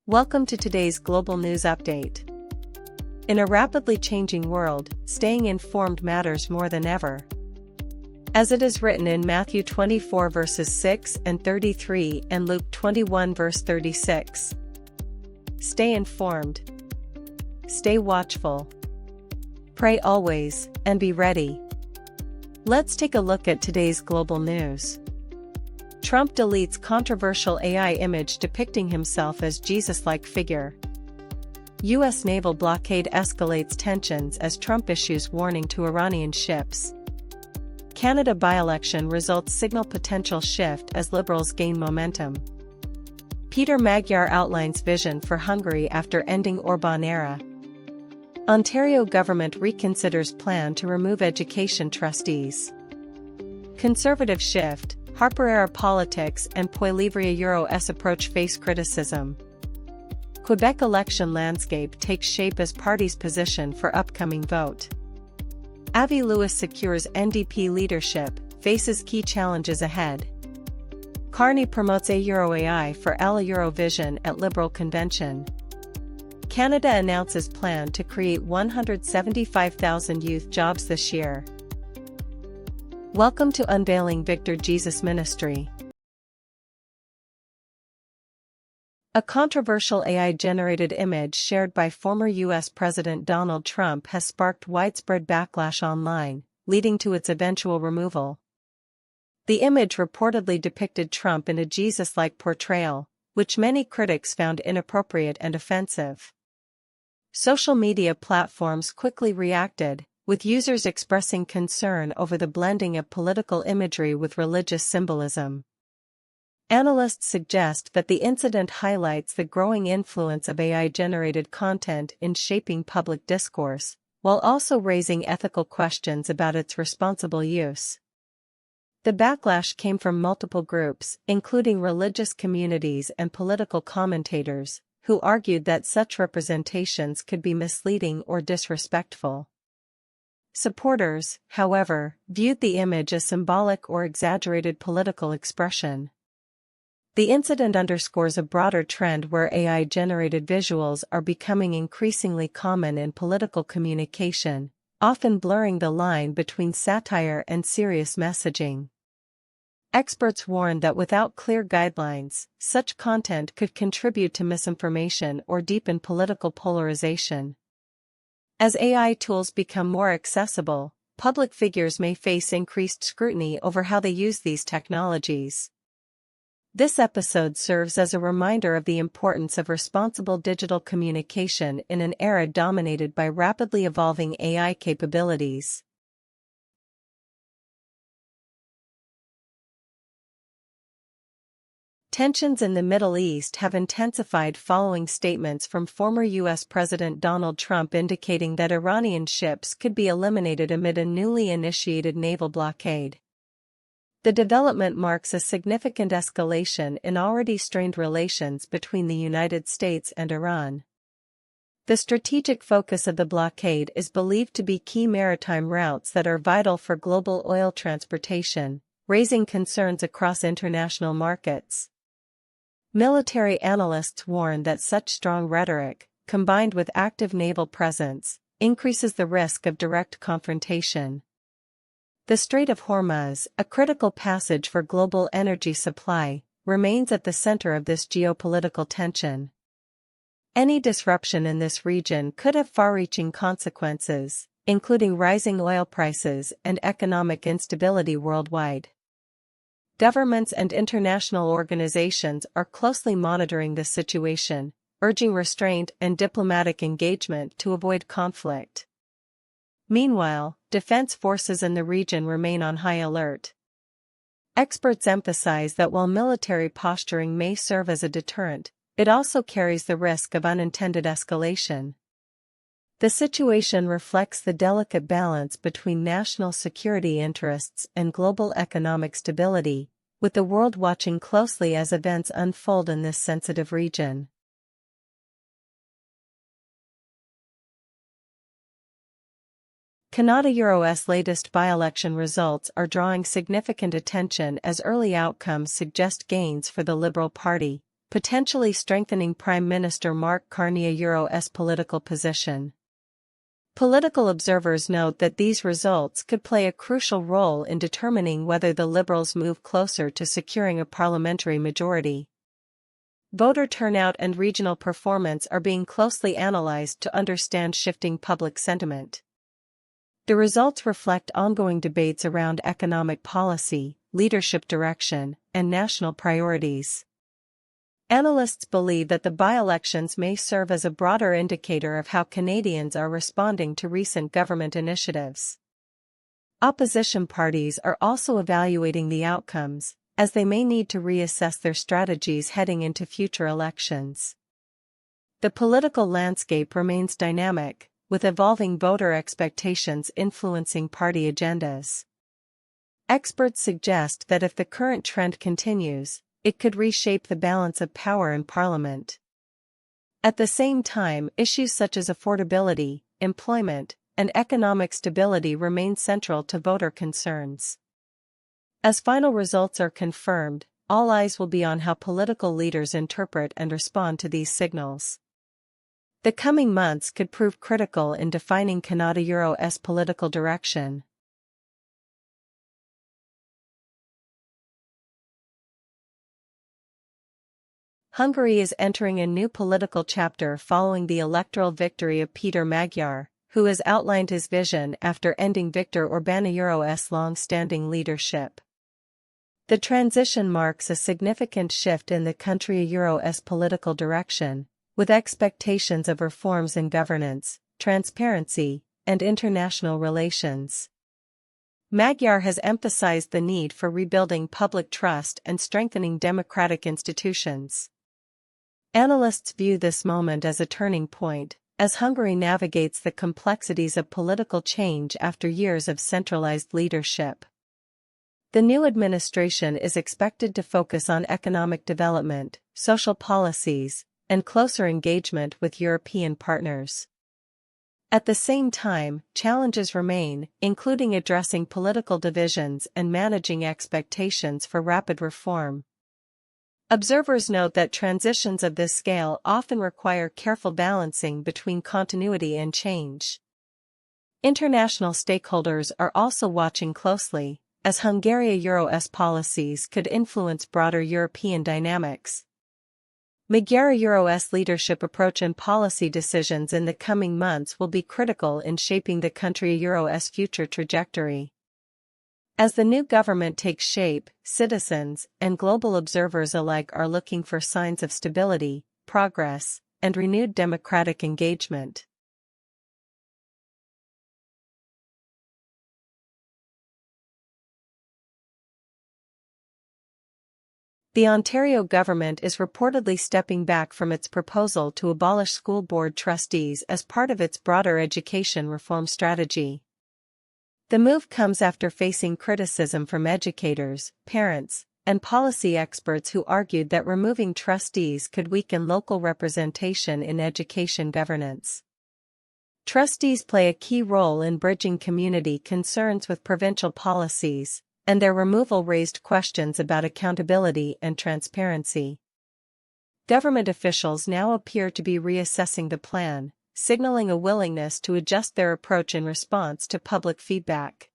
Welcome to today's global news update. In a rapidly changing world, staying informed matters more than ever. As it is written in Matthew 24 verses 6 and 33 and Luke 21 verse 36. Stay informed. Stay watchful. Pray always, and be ready. Let's take a look at today's global news. Trump deletes controversial AI image depicting himself as Jesus-like figure. U.S. naval blockade escalates tensions as Trump issues warning to Iranian ships. Canada by-election results signal potential shift as Liberals gain momentum. Peter Magyar outlines vision for Hungary after ending Orbán era. Ontario government reconsiders plan to remove education trustees. Conservative shift. Harper-era politics and Poilievre Euro-S approach face criticism. Quebec election landscape takes shape as party's position for upcoming vote. Avi Lewis secures NDP leadership, faces key challenges ahead. Carney promotes Euro AI for Ala Eurovision at Liberal Convention. Canada announces plan to create 175,000 youth jobs this year. Welcome to Unveiling Victor Jesus Ministry. A controversial AI-generated image shared by former U.S. President Donald Trump has sparked widespread backlash online, leading to its eventual removal. The image reportedly depicted Trump in a Jesus-like portrayal, which many critics found inappropriate and offensive. Social media platforms quickly reacted, with users expressing concern over the blending of political imagery with religious symbolism. Analysts suggest that the incident highlights the growing influence of AI-generated content in shaping public discourse, while also raising ethical questions about its responsible use. The backlash came from multiple groups, including religious communities and political commentators, who argued that such representations could be misleading or disrespectful. Supporters, however, viewed the image as symbolic or exaggerated political expression. The incident underscores a broader trend where AI-generated visuals are becoming increasingly common in political communication, often blurring the line between satire and serious messaging. Experts warn that without clear guidelines, such content could contribute to misinformation or deepen political polarization. As AI tools become more accessible, public figures may face increased scrutiny over how they use these technologies. This episode serves as a reminder of the importance of responsible digital communication in an era dominated by rapidly evolving AI capabilities. Tensions in the Middle East have intensified following statements from former U.S. President Donald Trump indicating that Iranian ships could be eliminated amid a newly initiated naval blockade. The development marks a significant escalation in already strained relations between the United States and Iran. The strategic focus of the blockade is believed to be key maritime routes that are vital for global oil transportation, raising concerns across international markets. Military analysts warn that such strong rhetoric, combined with active naval presence, increases the risk of direct confrontation. The Strait of Hormuz, a critical passage for global energy supply, remains at the center of this geopolitical tension. Any disruption in this region could have far-reaching consequences, including rising oil prices and economic instability worldwide. Governments and international organizations are closely monitoring this situation, urging restraint and diplomatic engagement to avoid conflict. Meanwhile, defense forces in the region remain on high alert. Experts emphasize that while military posturing may serve as a deterrent, it also carries the risk of unintended escalation. The situation reflects the delicate balance between national security interests and global economic stability, with the world watching closely as events unfold in this sensitive region. Canada Euro-S latest by-election results are drawing significant attention as early outcomes suggest gains for the Liberal Party, potentially strengthening Prime Minister Mark Carney's political position. Political observers note that these results could play a crucial role in determining whether the Liberals move closer to securing a parliamentary majority. Voter turnout and regional performance are being closely analyzed to understand shifting public sentiment. The results reflect ongoing debates around economic policy, leadership direction, and national priorities. Analysts believe that the by-elections may serve as a broader indicator of how Canadians are responding to recent government initiatives. Opposition parties are also evaluating the outcomes, as they may need to reassess their strategies heading into future elections. The political landscape remains dynamic, with evolving voter expectations influencing party agendas. Experts suggest that if the current trend continues, it could reshape the balance of power in Parliament. At the same time, issues such as affordability, employment, and economic stability remain central to voter concerns. As final results are confirmed, all eyes will be on how political leaders interpret and respond to these signals. The coming months could prove critical in defining Canada's political direction. Hungary is entering a new political chapter following the electoral victory of Peter Magyar, who has outlined his vision after ending Viktor Orbán's long-standing leadership. The transition marks a significant shift in the country's political direction, with expectations of reforms in governance, transparency, and international relations. Magyar has emphasized the need for rebuilding public trust and strengthening democratic institutions. Analysts view this moment as a turning point, as Hungary navigates the complexities of political change after years of centralized leadership. The new administration is expected to focus on economic development, social policies, and closer engagement with European partners. At the same time, challenges remain, including addressing political divisions and managing expectations for rapid reform. Observers note that transitions of this scale often require careful balancing between continuity and change. International stakeholders are also watching closely, as Hungary's policies could influence broader European dynamics. Magyar's leadership approach and policy decisions in the coming months will be critical in shaping the country's future trajectory. As the new government takes shape, citizens and global observers alike are looking for signs of stability, progress, and renewed democratic engagement. The Ontario government is reportedly stepping back from its proposal to abolish school board trustees as part of its broader education reform strategy. The move comes after facing criticism from educators, parents, and policy experts who argued that removing trustees could weaken local representation in education governance. Trustees play a key role in bridging community concerns with provincial policies, and their removal raised questions about accountability and transparency. Government officials now appear to be reassessing the plan, signaling a willingness to adjust their approach in response to public feedback.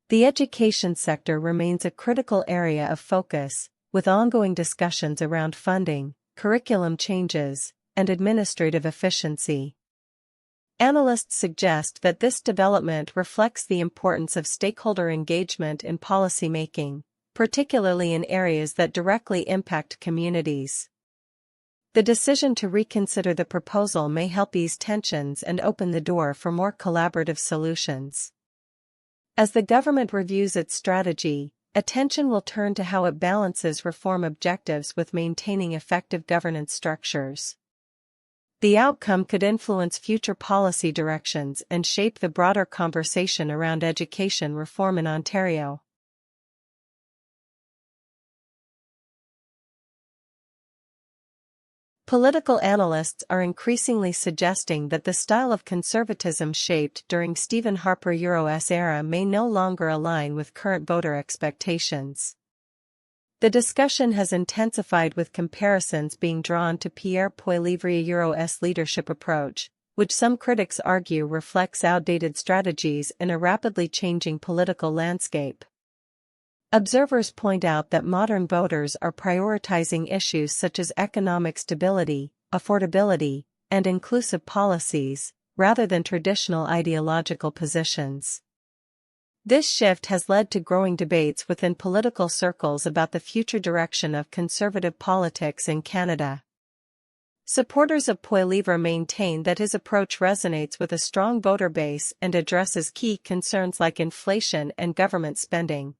The education sector remains a critical area of focus, with ongoing discussions around funding, curriculum changes, and administrative efficiency. Analysts suggest that this development reflects the importance of stakeholder engagement in policymaking, particularly in areas that directly impact communities. The decision to reconsider the proposal may help ease tensions and open the door for more collaborative solutions. As the government reviews its strategy, attention will turn to how it balances reform objectives with maintaining effective governance structures. The outcome could influence future policy directions and shape the broader conversation around education reform in Ontario. Political analysts are increasingly suggesting that the style of conservatism shaped during Stephen Harper's era may no longer align with current voter expectations. The discussion has intensified with comparisons being drawn to Pierre Poilievre's leadership approach, which some critics argue reflects outdated strategies in a rapidly changing political landscape. Observers point out that modern voters are prioritizing issues such as economic stability, affordability, and inclusive policies, rather than traditional ideological positions. This shift has led to growing debates within political circles about the future direction of conservative politics in Canada. Supporters of Poilievre maintain that his approach resonates with a strong voter base and addresses key concerns like inflation and government spending.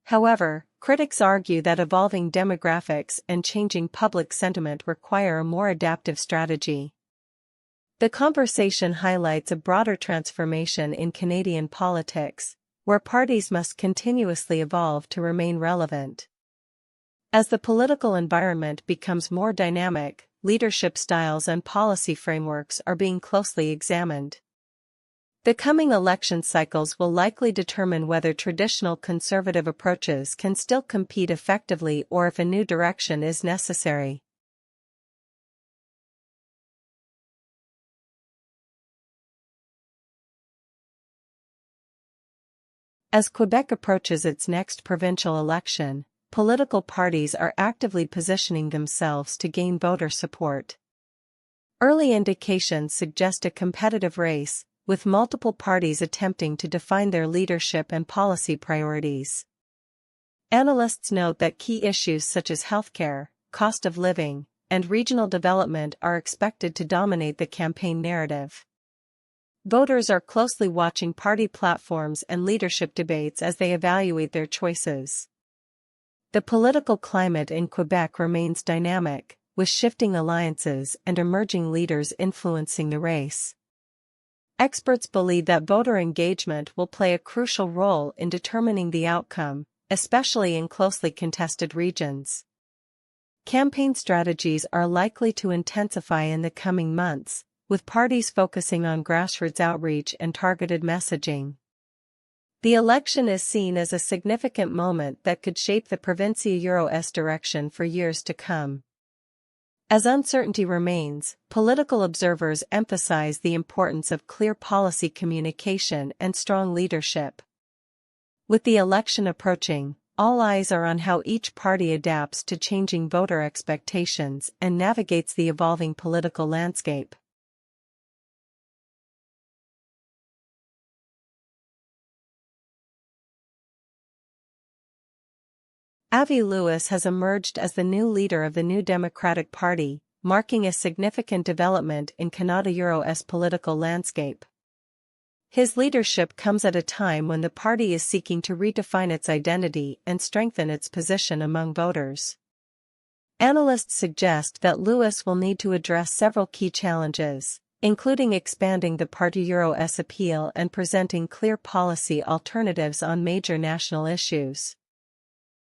However, critics argue that evolving demographics and changing public sentiment require a more adaptive strategy. The conversation highlights a broader transformation in Canadian politics, where parties must continuously evolve to remain relevant. As the political environment becomes more dynamic, leadership styles and policy frameworks are being closely examined. The coming election cycles will likely determine whether traditional conservative approaches can still compete effectively or if a new direction is necessary. As Quebec approaches its next provincial election, political parties are actively positioning themselves to gain voter support. Early indications suggest a competitive race, with multiple parties attempting to define their leadership and policy priorities. Analysts note that key issues such as healthcare, cost of living, and regional development are expected to dominate the campaign narrative. Voters are closely watching party platforms and leadership debates as they evaluate their choices. The political climate in Quebec remains dynamic, with shifting alliances and emerging leaders influencing the race. Experts believe that voter engagement will play a crucial role in determining the outcome, especially in closely contested regions. Campaign strategies are likely to intensify in the coming months, with parties focusing on grassroots outreach and targeted messaging. The election is seen as a significant moment that could shape the Provincia-Euro's direction for years to come. As uncertainty remains, political observers emphasize the importance of clear policy communication and strong leadership. With the election approaching, all eyes are on how each party adapts to changing voter expectations and navigates the evolving political landscape. Avi Lewis has emerged as the new leader of the New Democratic Party, marking a significant development in Canada-Euro's political landscape. His leadership comes at a time when the party is seeking to redefine its identity and strengthen its position among voters. Analysts suggest that Lewis will need to address several key challenges, including expanding the Parti-Euro's appeal and presenting clear policy alternatives on major national issues.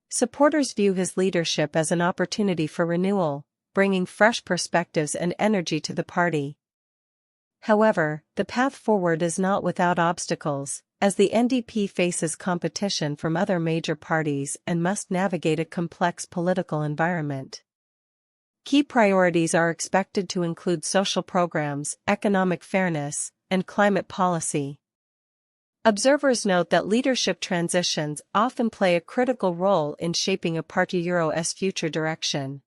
Supporters view his leadership as an opportunity for renewal, bringing fresh perspectives and energy to the party. However, the path forward is not without obstacles, as the NDP faces competition from other major parties and must navigate a complex political environment. Key priorities are expected to include social programs, economic fairness, and climate policy. Observers note that leadership transitions often play a critical role in shaping a Parti-Euro's future direction.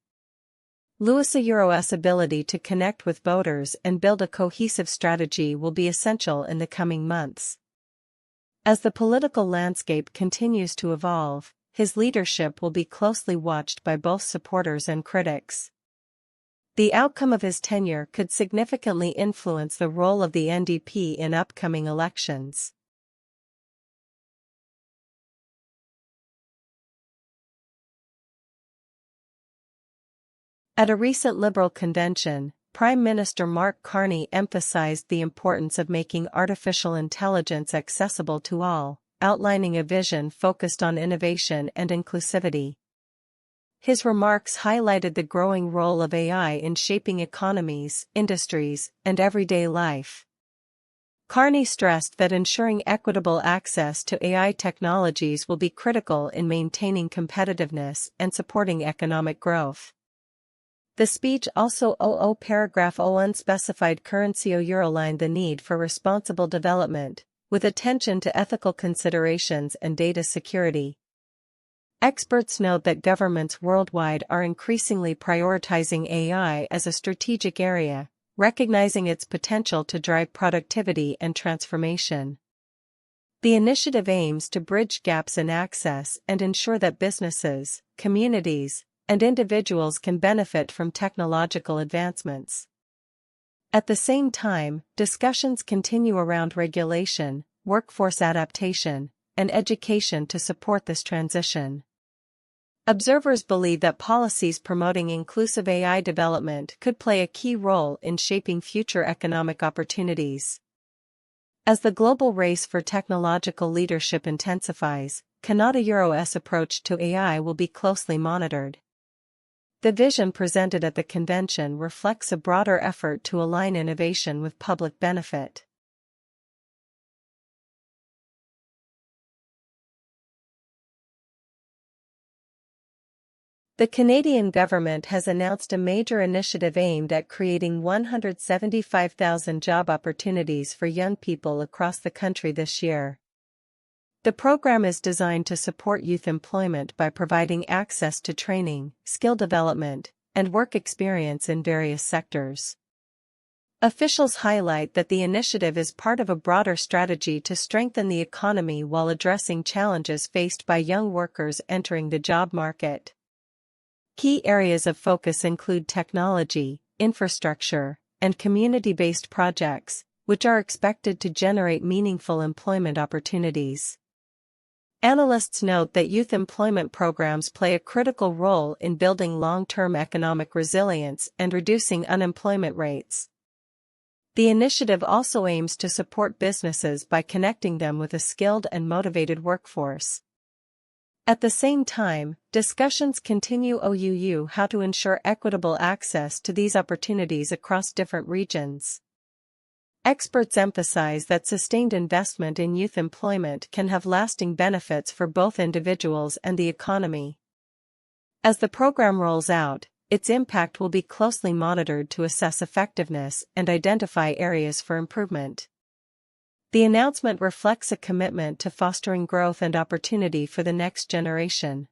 Louis-Euro's ability to connect with voters and build a cohesive strategy will be essential in the coming months. As the political landscape continues to evolve, his leadership will be closely watched by both supporters and critics. The outcome of his tenure could significantly influence the role of the NDP in upcoming elections. At a recent Liberal convention, Prime Minister Mark Carney emphasized the importance of making artificial intelligence accessible to all, outlining a vision focused on innovation and inclusivity. His remarks highlighted the growing role of AI in shaping economies, industries, and everyday life. Carney stressed that ensuring equitable access to AI technologies will be critical in maintaining competitiveness and supporting economic growth. The speech also paragraph O unspecified currency Eurolined the need for responsible development, with attention to ethical considerations and data security. Experts note that governments worldwide are increasingly prioritizing AI as a strategic area, recognizing its potential to drive productivity and transformation. The initiative aims to bridge gaps in access and ensure that businesses, communities, and individuals can benefit from technological advancements. At the same time, discussions continue around regulation, workforce adaptation, and education to support this transition. Observers believe that policies promoting inclusive AI development could play a key role in shaping future economic opportunities. As the global race for technological leadership intensifies, Canada Euro's approach to AI will be closely monitored. The vision presented at the convention reflects a broader effort to align innovation with public benefit. The Canadian government has announced a major initiative aimed at creating 175,000 job opportunities for young people across the country this year. The program is designed to support youth employment by providing access to training, skill development, and work experience in various sectors. Officials highlight that the initiative is part of a broader strategy to strengthen the economy while addressing challenges faced by young workers entering the job market. Key areas of focus include technology, infrastructure, and community-based projects, which are expected to generate meaningful employment opportunities. Analysts note that youth employment programs play a critical role in building long-term economic resilience and reducing unemployment rates. The initiative also aims to support businesses by connecting them with a skilled and motivated workforce. At the same time, discussions continue on how to ensure equitable access to these opportunities across different regions. Experts emphasize that sustained investment in youth employment can have lasting benefits for both individuals and the economy. As the program rolls out, its impact will be closely monitored to assess effectiveness and identify areas for improvement. The announcement reflects a commitment to fostering growth and opportunity for the next generation.